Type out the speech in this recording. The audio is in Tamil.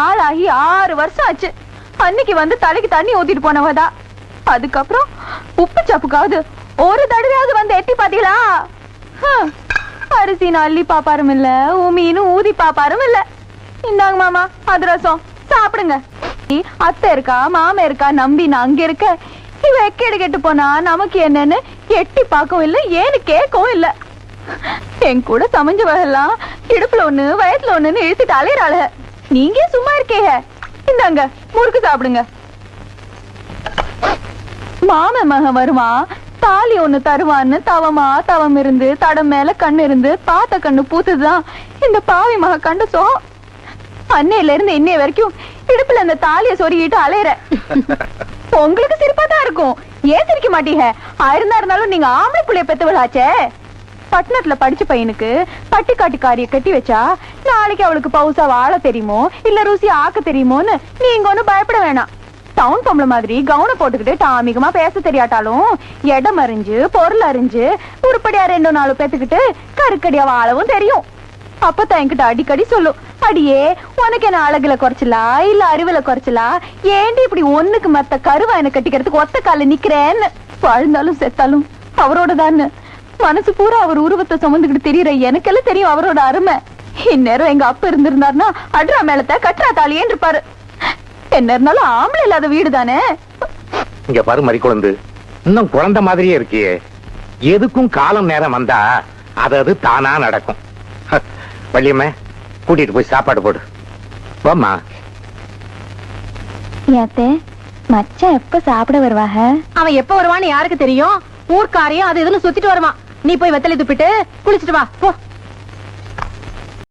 ஆளாகி 6 வருஷம் ஆச்சு. அன்னைக்கு வந்து தலைக்கு தண்ணி ஊத்திட்டு போனவதா. அதுக்கப்புறம் உப்பு சப்புக்காவது ஒரு தடவையாவது வந்து எட்டி பாத்தீங்களா? அரிசி அள்ளி பாப்பாரும் இல்ல, மீன் ஊதி பாப்பாரும் இல்ல. இந்தாங்க மாமா அதிரசம் சாப்பிடுங்க. அத்தை இருக்கா மாமா இருக்கா நம்பி நான் அங்க இருக்க. இவ எக்கேடு கெட்டு போனா நமக்கு என்னன்னு எட்டி பார்க்கவும் இல்ல, ஏன்னு கேட்கவும் இல்ல. என் கூட சமைஞ்சவெல்லாம் இடுப்புல ஒண்ணு வயத்துல ஒண்ணுன்னு இழுத்துட்டு அலையறாள. நீங்க சும்மா இருக்கீங்க. இந்தாங்க முறுக்கு சாப்பிடுங்க. மாம மகன் வருவான், தாலி ஒண்ணு தருவான்னு தவம் இருந்து தடம் மேல கண்ணு இருந்து பார்த்த கண்ணு பூத்துதான் இந்த பாவி மக கண்டு சோ. அன்னையில இருந்து இன்னைய வரைக்கும் இடுப்புல அந்த தாலிய சொருகிட்டு அலையற. உங்களுக்கு சிரிப்பா தான் இருக்கும், ஏன் சிரிக்க மாட்டீங்க? இருந்தாலும் நீங்க ஆம்பளை புள்ளைய பெத்தவளாச்சே. பட்டணத்துல படிச்ச பையனுக்கு பட்டிக்காட்டுக்காரிய கட்டி வச்சா நாளைக்கு அவளுக்கு பவுசா வாழ தெரியுமோ இல்ல ருசி ஆக்க தெரியுமோன்னு நீங்க ஒண்ணு பயப்பட வேணாம். டவுன் பொம்பளை மாதிரி கவுன போட்டுக்கிட்டு டாமிகமா பேச தெரியாட்டாலும் இடம் அறிஞ்சு பொருள் அறிஞ்சு உருப்படியா 2-4 பேத்துக்கிட்டு கருக்கடியா வாழவும் தெரியும். அப்பதான் என்கிட்ட அடிக்கடி சொல்லும், அடியே உனக்கு என்ன அழகுல குறைச்சலா இல்ல அறிவுல குறைச்சலா, ஏண்டி இப்படி ஒண்ணுக்கு மத்த கருவா என்ன கட்டிக்கிறதுக்கு ஒத்த கால நிக்கிறேன்னு. வாழ்ந்தாலும் செத்தாலும் அவரோட தான். மனசு பூரா அவர் உருவத்தை சுமந்துக்கிட்டு தெரியற எனக்கெல்லாம் தெரியும் அவரோட அருமை. இந்நேரம் எங்க அப்பா இருந்திருந்தாருன்னா அட்ரா மேலத்தை கட்டுறா தாலியேன்னு இருப்பாரு. என்ன இருந்தாலும் ஆம்பளை இல்லாத வீடு தானே. இங்க பாரு மறி குழந்தை, இன்னும் குழந்தை மாதிரியே இருக்கியே. எதுக்கும் காலம் நேரம் வந்தா அது தானா நடக்கும். வள்ளியம்மா கூட்டிட்டு போய் சாப்பாடு போடு. வாமா. ஏத்தே மச்சான் எப்ப சாப்பிட வருவாக? அவன் எப்ப வருவான்னு யாருக்கு தெரியும்? ஊர்க்காரையும் அது இதுன்னு சுத்திட்டு வருவான். நீ போய் வெத்தலை துப்பிட்டு குளிச்சுட்டு வா போ.